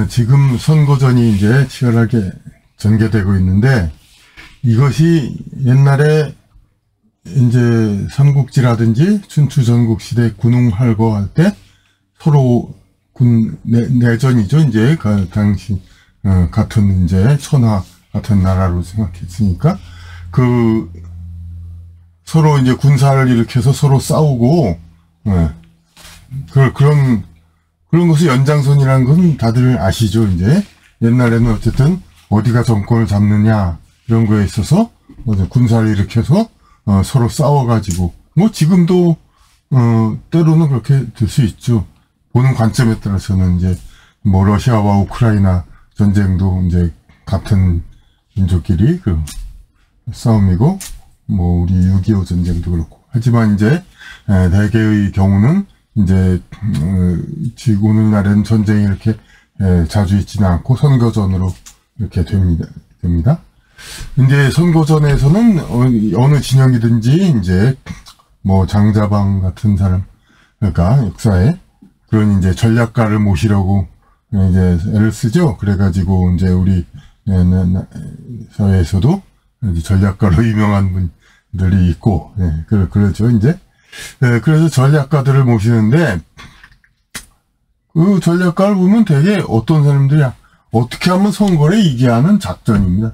지금 선거전이 이제 치열하게 전개되고 있는데, 이것이 옛날에 이제 삼국지라든지 춘추 전국시대 군웅할거할 때 서로 내전이죠. 이제 그 당시 같은 이제 천하 같은 나라로 생각했으니까 서로 이제 군사를 일으켜서 서로 싸우고 그런 것의 연장선이라는 건 다들 아시죠. 이제 옛날에는 어쨌든 어디가 정권을 잡느냐 이런 거에 있어서 군사를 일으켜서 서로 싸워가지고 뭐 지금도 때로는 그렇게 될 수 있죠. 보는 관점에 따라서는 이제 뭐 러시아와 우크라이나 전쟁도 이제 같은 민족끼리 그 싸움이고 뭐 우리 6.25 전쟁도 그렇고 하지만 이제 대개의 경우는 이제 오늘날에는 전쟁이 이렇게 자주 있지는 않고 선거전으로 이렇게 됩니다. 이제 선거전에서는 어느 진영이든지 이제 뭐 장자방 같은 사람, 그러니까 역사에 그런 이제 전략가를 모시려고 이제 애를 쓰죠. 그래가지고 이제 우리 사회에서도 전략가로 유명한 분들이 있고, 그렇죠. 이제 그래서 전략가들을 모시는데 그 전략가를 보면 되게 어떤 사람들이야 어떻게 하면 선거를 이기게 하는 작전입니다.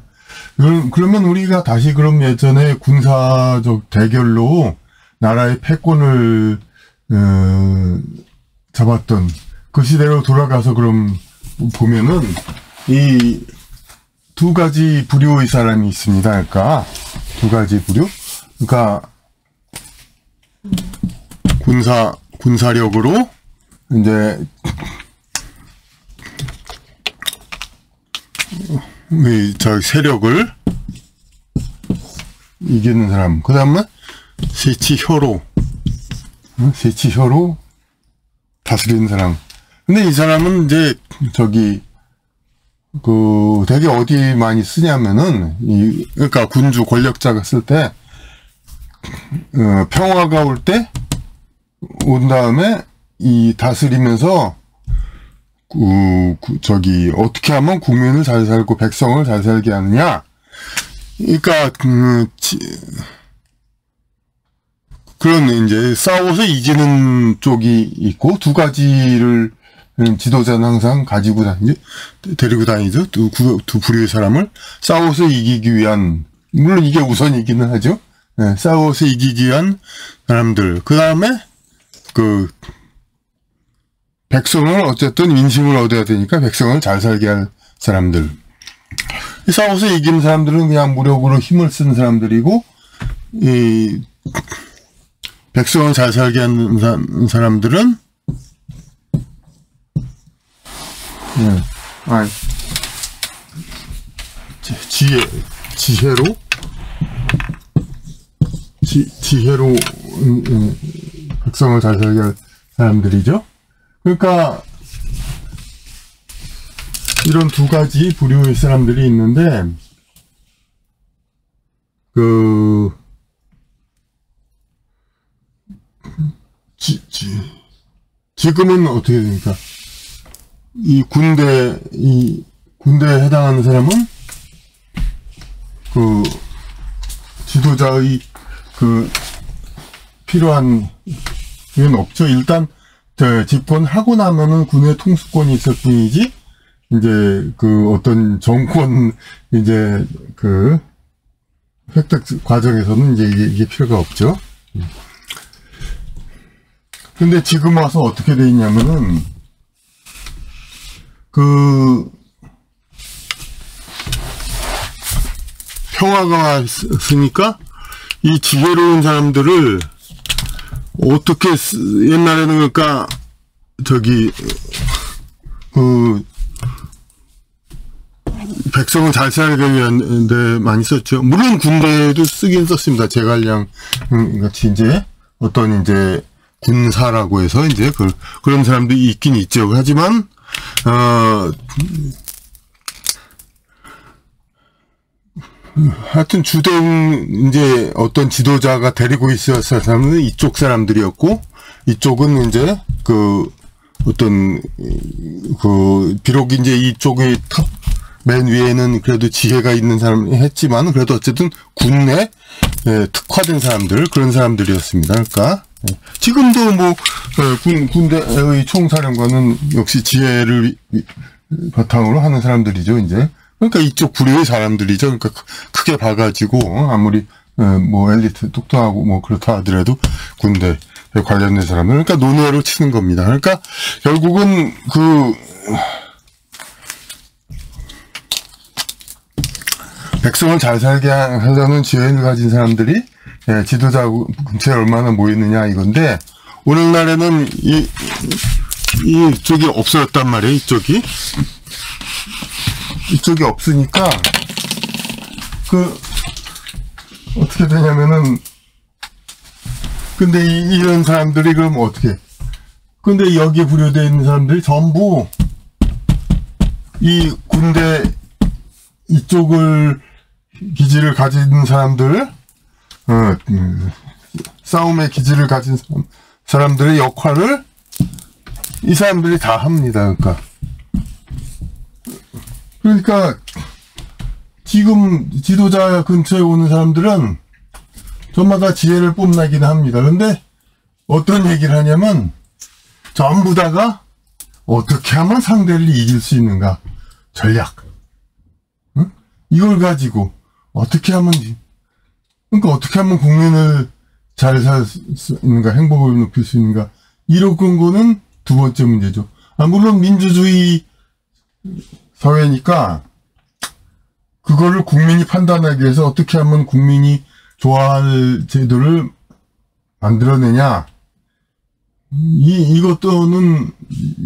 그러면 우리가 다시 그럼 예전에 군사적 대결로 나라의 패권을 잡았던 그 시대로 돌아가서 그럼 보면은 이 두 가지 부류의 사람이 있습니다. 그러니까 두 가지 부류. 그러니까 군사력으로 이제 세력을 이기는 사람. 그 다음에 세치혀로 다스리는 사람. 근데 이 사람은 이제 되게 어디 많이 쓰냐면은 그러니까 군주 권력자가 쓸 때 평화가 온 다음에 이 다스리면서 어떻게 하면 국민을 잘 살고 백성을 잘 살게 하느냐. 그러니까 그런 이제 싸워서 이기는 쪽이 있고 두 가지를 지도자는 항상 데리고 다니죠. 두 부류의 사람을 싸워서 이기기 위한, 물론 이게 우선이기는 하죠. 싸워서 이기기 위한 사람들. 그 다음에 백성을 어쨌든 민심을 얻어야 되니까 백성을 잘 살게 할 사람들. 싸워서 이기는 사람들은 그냥 무력으로 힘을 쓰는 사람들이고, 이 백성을 잘 살게 하는 사람들은 지혜로 백성을 잘 살게 할 사람들이죠. 그러니까 이런 두 가지 부류의 사람들이 있는데 지금은 어떻게 됩니까? 이 군대에 해당하는 사람은 지도자의 필요한 건 없죠. 일단 집권하고 나면은 군의 통수권이 있을 뿐이지 이제 어떤 정권 이제 획득 과정에서는 이제 이게 필요가 없죠. 근데 지금 와서 어떻게 돼 있냐면은 평화가 왔으니까 이 지혜로운 사람들을 어떻게 옛날에는 그러니까 백성을 잘 살게 위한 데 많이 썼죠. 물론 군대에도 쓰긴 썼습니다. 제갈량 같이 이제 어떤 이제 군사라고 해서 이제 그런 사람들이 있긴 있죠. 하지만 하여튼 주된 이제 어떤 지도자가 데리고 있었을 사람은 이쪽 사람들이었고, 이쪽은 이제 어떤, 비록 이제 이쪽의 맨 위에는 그래도 지혜가 있는 사람이 했지만, 그래도 어쨌든 군내, 특화된 사람들, 그런 사람들이었습니다. 그러니까, 지금도 뭐, 군대의 총사령관은 역시 지혜를 바탕으로 하는 사람들이죠, 이제. 그러니까 이쪽 부류의 사람들이죠. 그러니까 크게 봐가지고, 아무리, 뭐, 엘리트, 똑똑하고, 뭐, 그렇다 하더라도, 군대 관련된 사람들. 그러니까 논외로 치는 겁니다. 그러니까, 결국은, 백성을 잘 살게 하려는 지혜를 가진 사람들이, 지도자 근처에 얼마나 모이느냐, 이건데, 오늘날에는 이쪽이 없어졌단 말이에요, 이쪽이. 이쪽이 없으니까, 어떻게 되냐면은, 근데 이런 사람들이 그럼 어떻게, 근데 여기에 부여되어 있는 사람들이 전부, 이 군대, 이쪽을, 기지를 가진 사람들, 싸움의 기지를 가진 사람들의 역할을, 이 사람들이 다 합니다, 그러니까, 지금 지도자 근처에 오는 사람들은 저마다 지혜를 뽐내긴 합니다. 근데 어떤 얘기를 하냐면 전부 다가 어떻게 하면 상대를 이길 수 있는가 전략, 응? 이걸 가지고 어떻게 하면, 그러니까 어떻게 하면 국민을 잘 살 수 있는가, 행복을 높일 수 있는가, 이런 거는 두 번째 문제죠. 물론 민주주의 사회니까 그거를 국민이 판단하기 위해서 어떻게 하면 국민이 좋아할 제도를 만들어내냐, 이것도는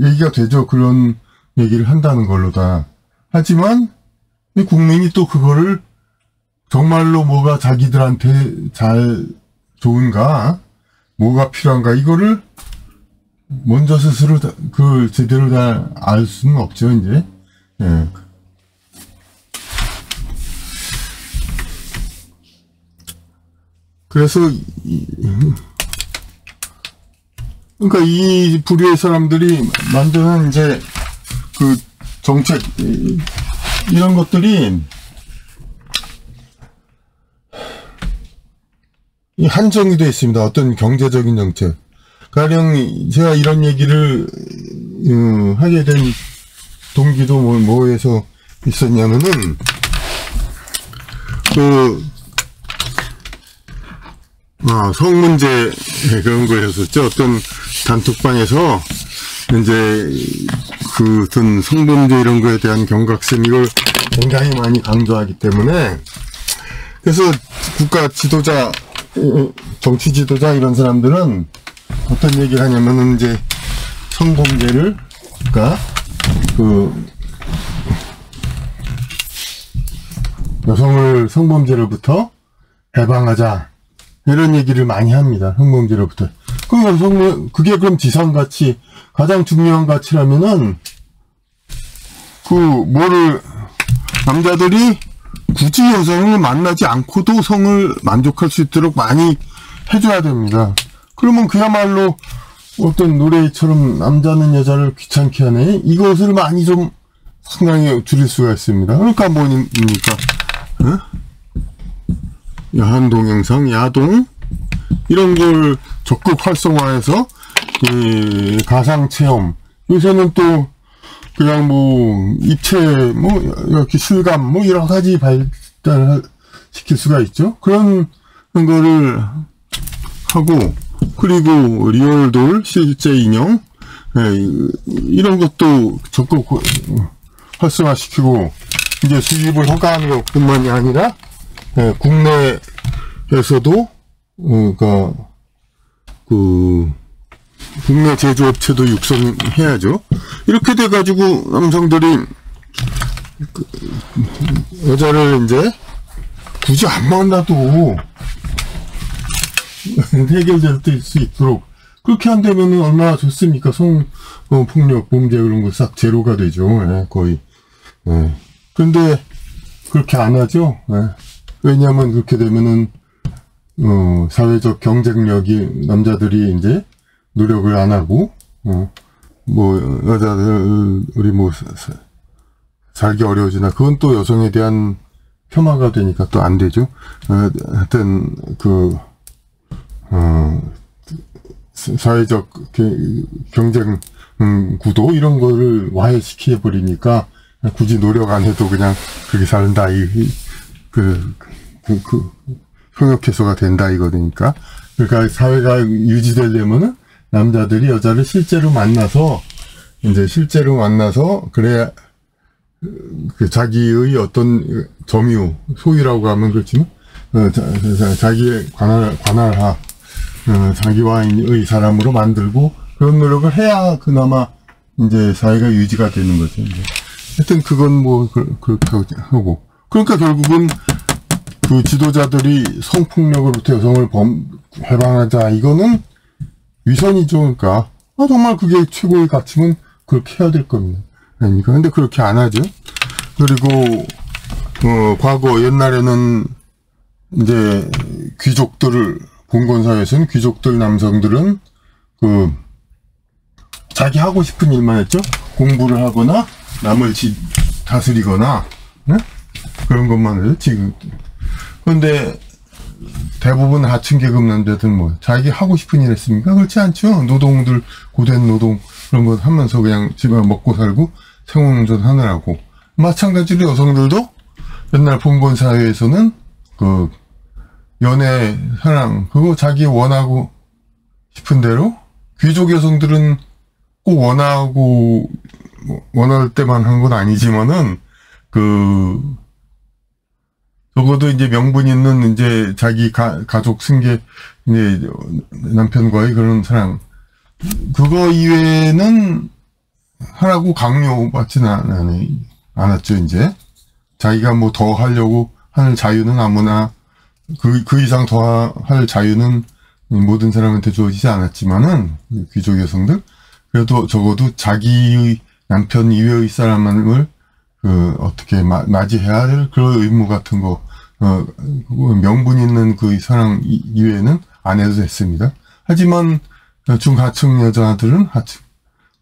얘기가 되죠. 그런 얘기를 한다는 걸로다. 하지만 국민이 또 그거를 정말로 뭐가 자기들한테 잘 좋은가, 뭐가 필요한가, 이거를 먼저 스스로 제대로 다 알 수는 없죠, 이제. 예. 그래서, 그러니까 이 부류의 사람들이 만드는 이제 정책, 이런 것들이 한정이 되어 있습니다. 어떤 경제적인 정책. 가령 제가 이런 얘기를 하게 된 동기도 뭐에서 있었냐면은 성 문제 그런 거였었죠. 어떤 단톡방에서 이제 어떤 성범죄 이런 거에 대한 경각심, 이걸 굉장히 많이 강조하기 때문에, 그래서 국가 지도자, 정치 지도자 이런 사람들은 어떤 얘기를 하냐면은 이제 성범죄를, 그러니까 여성을 성범죄로부터 해방하자, 이런 얘기를 많이 합니다. 성범죄로부터. 그게 그럼 지상가치, 가장 중요한 가치라면은 남자들이 굳이 여성을 만나지 않고도 성을 만족할 수 있도록 많이 해줘야 됩니다. 그러면 그야말로 어떤 노래처럼 남자는 여자를 귀찮게 하네, 이것을 많이 좀 상당히 줄일 수가 있습니다. 그러니까 뭡니까? 야한 동영상, 야동, 이런 걸 적극 활성화해서 가상 체험, 요새는 또 그냥 입체 이렇게 실감 여러 가지 발달을 시킬 수가 있죠. 그런 거를 하고, 그리고 리얼돌, 실제 인형, 이런 것도 적극 활성화시키고, 이제 수입을 허가하는 것뿐만이 아니라 국내에서도 국내 제조업체도 육성해야죠. 이렇게 돼가지고 남성들이 여자를 이제 굳이 안 만나도 해결될 수 있도록, 그렇게 한다면 얼마나 좋습니까? 폭력, 범죄 그런 거 싹 제로가 되죠. 거의. 근데 그렇게 안 하죠. 왜냐하면 그렇게 되면은 사회적 경쟁력이, 남자들이 이제 노력을 안 하고 뭐 여자들이 뭐 살기 어려워지나 그건 또 여성에 대한 폄하가 되니까 또 안 되죠. 하여튼 사회적 경쟁 구도 이런 거를 와해시켜 버리니까 굳이 노력 안 해도 그냥 그렇게 산다 효력 해소가 된다 이거니까. 그러니까 사회가 유지되려면은 남자들이 여자를 실제로 만나서 그래야 자기의 어떤 점유 소유라고 하면 그렇지만 자기의 관할하 자기와의 사람으로 만들고 그런 노력을 해야 그나마 이제 사회가 유지가 되는 거죠. 이제. 하여튼 그건 뭐 그렇게 하고 그러니까 결국은 그 지도자들이 성폭력으로부터 여성을 해방하자 이거는 위선이죠. 그러니까 정말 그게 최고의 가치면 그렇게 해야 될 겁니다. 그러니까 근데 그렇게 안 하죠. 그리고 과거 옛날에는 이제 귀족들을 봉건사회에서는 귀족들 남성들은 자기 하고 싶은 일만 했죠. 공부를 하거나 남을 다스리거나 네? 그런 것만 해요. 지금 그런데 대부분 하층 계급 남자들은 뭐 자기 하고 싶은 일 했습니까? 그렇지 않죠. 노동들 고된 노동 그런 거 하면서 그냥 집에 먹고 살고 생활운전 하느라고. 마찬가지로 여성들도 옛날 봉건 사회에서는 연애 사랑 그거 자기 원하고 싶은 대로 귀족 여성들은 꼭 원할 때만 한 건 아니지만은 적어도 이제 명분 있는 이제 자기 가족 승계 이제 남편과의 그런 사랑 그거 이외에는 하라고 강요받지는 않았죠. 이제 자기가 뭐 더 하려고 하는 자유는 아무나 그 이상 더 할 자유는 모든 사람한테 주어지지 않았지만은 귀족 여성들 그래도 적어도 자기의 남편 이외의 사람을 어떻게 맞이해야 할 그런 의무 같은 거 명분 있는 그 사랑 이외에는 안 해도 됐습니다. 하지만 중하층 여자들은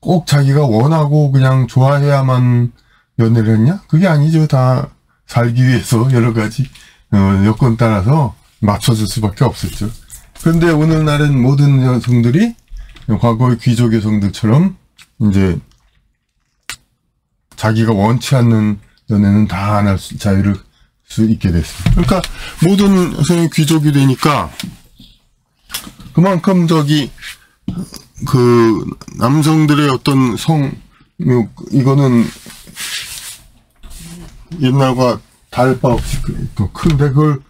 꼭 자기가 원하고 그냥 좋아해야만 연애를 했냐? 그게 아니죠. 다 살기 위해서 여러 가지 여건 따라서 맞춰줄 수밖에 없었죠. 그런데 오늘날은 모든 여성들이 과거의 귀족 여성들처럼 이제 자기가 원치 않는 연애는 다 안 할 자유를 수 있게 됐습니다. 그러니까 모든 여성이 귀족이 되니까 그만큼 남성들의 어떤 이거는 옛날과 다를 바 없이 더 큰데 그걸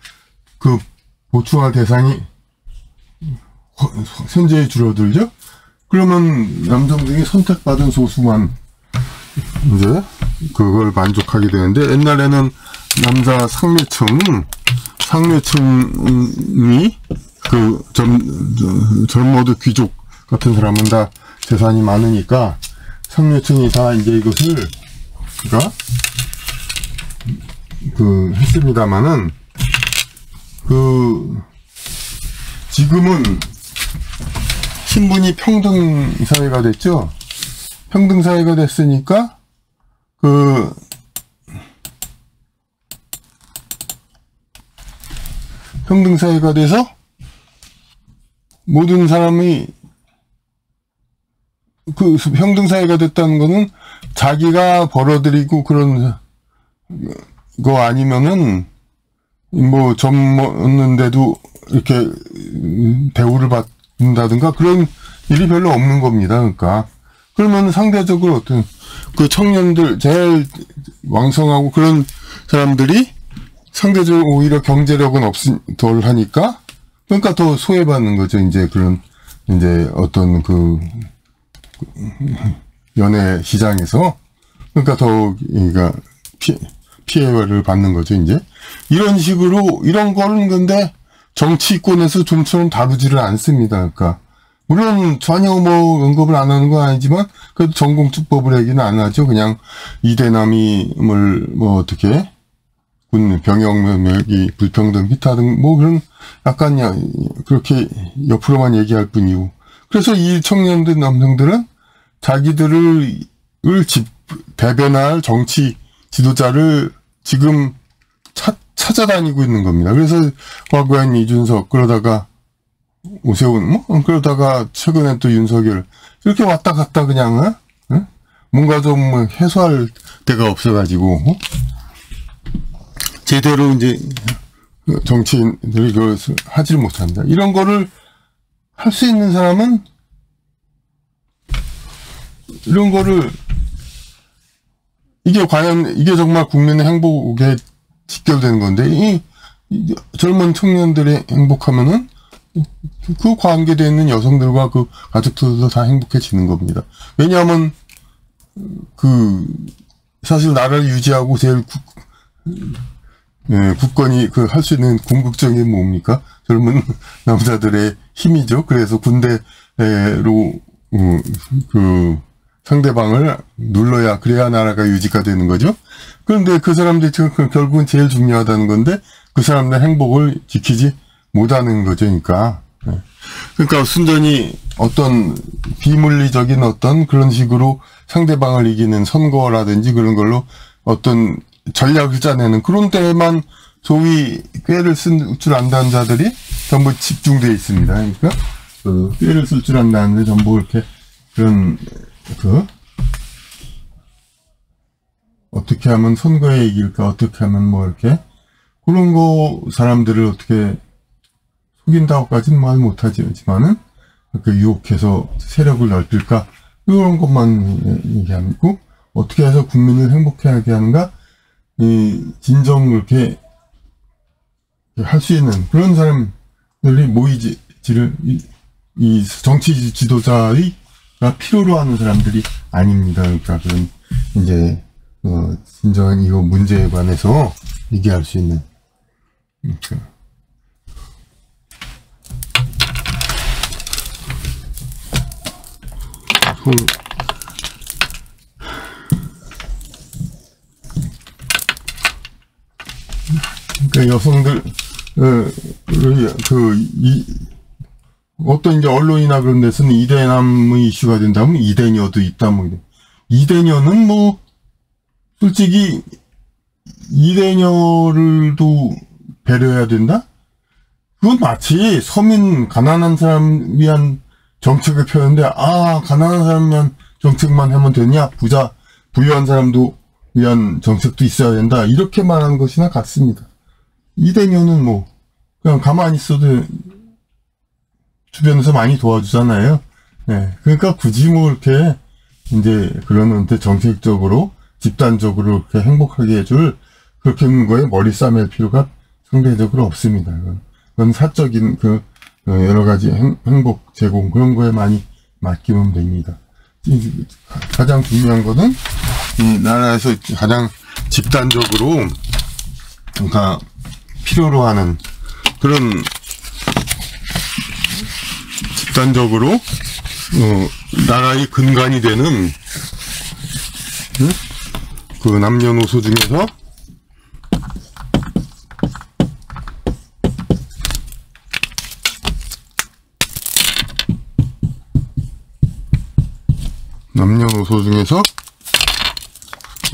보충할 대상이 현재에 줄어들죠? 그러면 남성들이 선택받은 소수만 이제 그걸 만족하게 되는데 옛날에는 남자 상류층이 젊어도 귀족 같은 사람은 다 재산이 많으니까 상류층이 다 이제 이것을 했습니다마는 지금은 신분이 평등 사회가 됐죠. 평등 사회가 됐으니까 평등 사회가 돼서 모든 사람이 평등 사회가 됐다는 거는 자기가 벌어들이고 그런 거 아니면은 뭐 젊었는데도 이렇게 대우를 받는다든가 그런 일이 별로 없는 겁니다. 그러니까 그러면 상대적으로 어떤 청년들 제일 왕성하고 그런 사람들이 상대적으로 오히려 경제력은 덜 하니까 그러니까 더 소외받는 거죠. 이제 그런 이제 어떤 연애 시장에서 그러니까 그러니까 피해를 받는 거죠. 이제 이런 식으로 이런 거는 근데 정치권에서 좀처럼 다루지를 않습니다. 그러니까 물론 전혀 뭐 언급을 안 하는 건 아니지만 그래도 전공투법을 하기는 안 하죠. 그냥 이대남임을 뭐 어떻게 병역명이 불평등 기타 등 뭐 그런 약간 그렇게 옆으로만 얘기할 뿐이고 그래서 이 청년들 남성들은 자기들을 대변할 정치 지도자를 지금 찾아다니고 있는 겁니다. 그래서 과거엔 이준석, 그러다가 오세훈, 그러다가 최근엔 또 윤석열, 이렇게 왔다 갔다 그냥, 뭔가 좀 해소할 데가 없어가지고, 제대로 이제 정치인들이 그것을 하지를 못합니다. 이런 거를 할 수 있는 사람은 이런 거를 이게 과연 이게 정말 국민의 행복에 직결되는 건데 이 젊은 청년들이 행복하면은 그 관계되어 있는 여성들과 그 가족들도 다 행복해지는 겁니다. 왜냐하면 사실 나라를 유지하고 제일 국권이 할 수 있는 궁극적인 게 뭡니까? 젊은 남자들의 힘이죠. 그래서 군대로 상대방을 눌러야 그래야 나라가 유지가 되는 거죠. 그런데 그 사람들이 결국은 제일 중요하다는 건데 그 사람들의 행복을 지키지 못하는 거죠. 그러니까 순전히 어떤 비물리적인 어떤 그런 식으로 상대방을 이기는 선거라든지 그런 걸로 어떤 전략을 짜내는 그런 데에만 소위 꾀를 쓸 줄 안다는 자들이 전부 집중되어 있습니다. 그러니까 꾀를 쓸 줄 안다는데 전부 이렇게 그런 어떻게 하면 선거에 이길까, 어떻게 하면 이렇게 그런 거 사람들을 어떻게 속인다고까지는 말 못하지만은 이렇게 유혹해서 세력을 넓힐까 이런 것만 얘기하고 어떻게 해서 국민을 행복하게 하는가 진정 그렇게 할 수 있는 그런 사람들이 모이지를 이 정치 지도자가 필요로 하는 사람들이 아닙니다. 그러니까 그런 이제 진정한 이거 문제에 관해서 얘기할 수 있는 그러니까 여성들 어떤 이제 언론이나 그런 데서는 이대남의 이슈가 된다면 이대녀도 있다 이대녀는 솔직히 이대녀를도 배려해야 된다? 그건 마치 서민 가난한 사람 위한 정책을 펴는데 가난한 사람 위한 정책만 하면 되냐? 부유한 사람도 위한 정책도 있어야 된다. 이렇게 말하는 것이나 같습니다. 이대녀는 그냥 가만히 있어도 주변에서 많이 도와주잖아요. 네. 그러니까 굳이 이렇게 이제 그러는데 정책적으로 집단적으로 이렇게 행복하게 해줄 그렇게 하는 거에 머리 싸맬 필요가 상대적으로 없습니다. 그건 사적인 여러 가지 행복 제공 그런 거에 많이 맡기면 됩니다. 가장 중요한 거는 이 나라에서 가장 집단적으로 그러니까 필요로 하는 그런 집단적으로 나라의 근간이 되는 그 남녀노소 중에서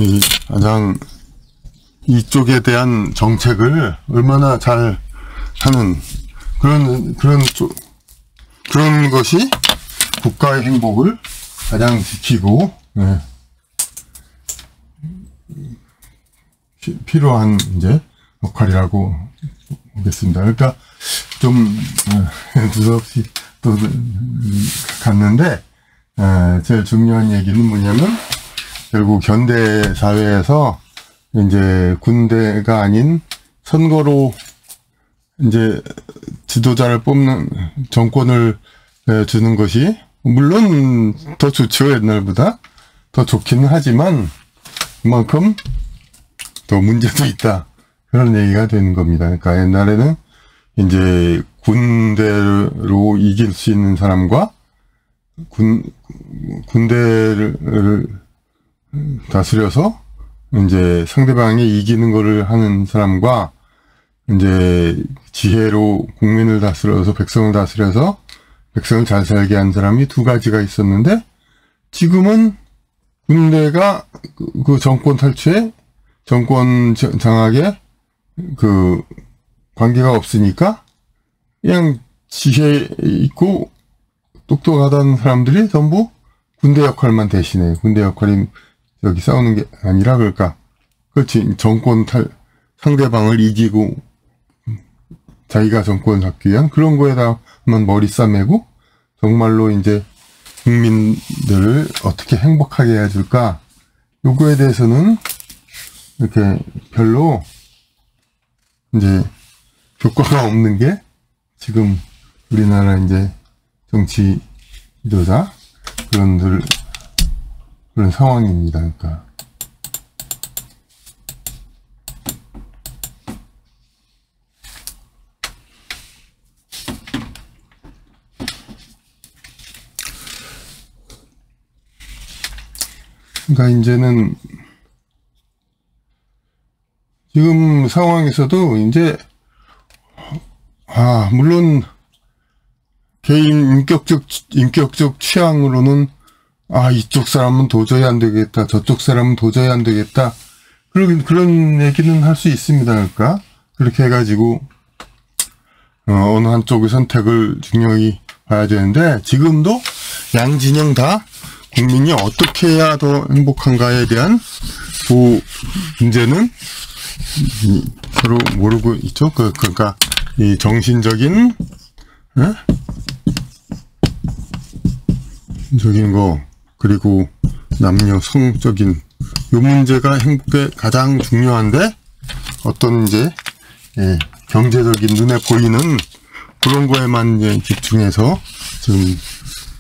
이 가장 이쪽에 대한 정책을 얼마나 잘 하는 그런 것이 국가의 행복을 가장 지키고 필요한 이제 역할이라고 보겠습니다. 그러니까 좀 두서없이 또 갔는데 제일 중요한 얘기는 뭐냐면 결국 현대 사회에서 이제 군대가 아닌 선거로 이제 지도자를 뽑는 정권을 주는 것이 물론 더 좋죠. 옛날보다 더 좋기는 하지만 그만큼 더 문제도 있다. 그런 얘기가 되는 겁니다. 그러니까 옛날에는 이제 군대로 이길 수 있는 사람과 군대를 다스려서 이제 상대방이 이기는 거를 하는 사람과 이제 지혜로 국민을 다스려서 백성을 다스려서 백성을 잘 살게 한 사람이 두 가지가 있었는데 지금은 군대가 그 정권 탈취에 정권 장악에 그 관계가 없으니까 그냥 지혜 있고 똑똑하다는 사람들이 전부 군대 역할만 대신해. 군대 역할이 여기 싸우는 게 아니라 그럴까. 그렇지. 상대방을 이기고 자기가 정권 잡기 위한 그런 거에다만 머리 싸매고 정말로 이제 국민들을 어떻게 행복하게 해줄까. 요거에 대해서는 이렇게 별로 이제 효과가 없는 게 지금 우리나라 이제 정치 지도자 그런 상황입니다. 그러니까 이제는 지금 상황에서도 이제 물론 개인 인격적 취향으로는 이쪽 사람은 도저히 안 되겠다, 저쪽 사람은 도저히 안 되겠다, 그런 얘기는 할 수 있습니다. 그러니까 그렇게 해가지고 어느 한쪽의 선택을 중요히 봐야 되는데, 지금도 양진영 다 국민이 어떻게 해야 더 행복한가에 대한 문제는 서로 모르고 있죠. 그러니까 이 정신적인 적인 거, 그리고 남녀 성적인 요 문제가 행복에 가장 중요한데, 어떤 이제 경제적인 눈에 보이는 그런 거에만 이제 집중해서 지금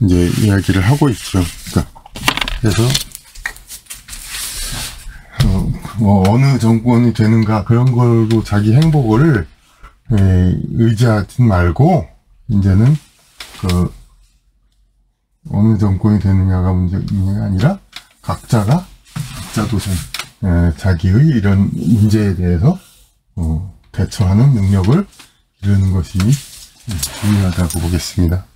이제 이야기를 하고 있죠. 그러니까 그래서 어느 정권이 되는가 그런 걸로 자기 행복을 의지하지 말고, 이제는 어느 정권이 되느냐가 문제가 아니라 각자도 자기의 이런 문제에 대해서 대처하는 능력을 기르는 것이 중요하다고 보겠습니다.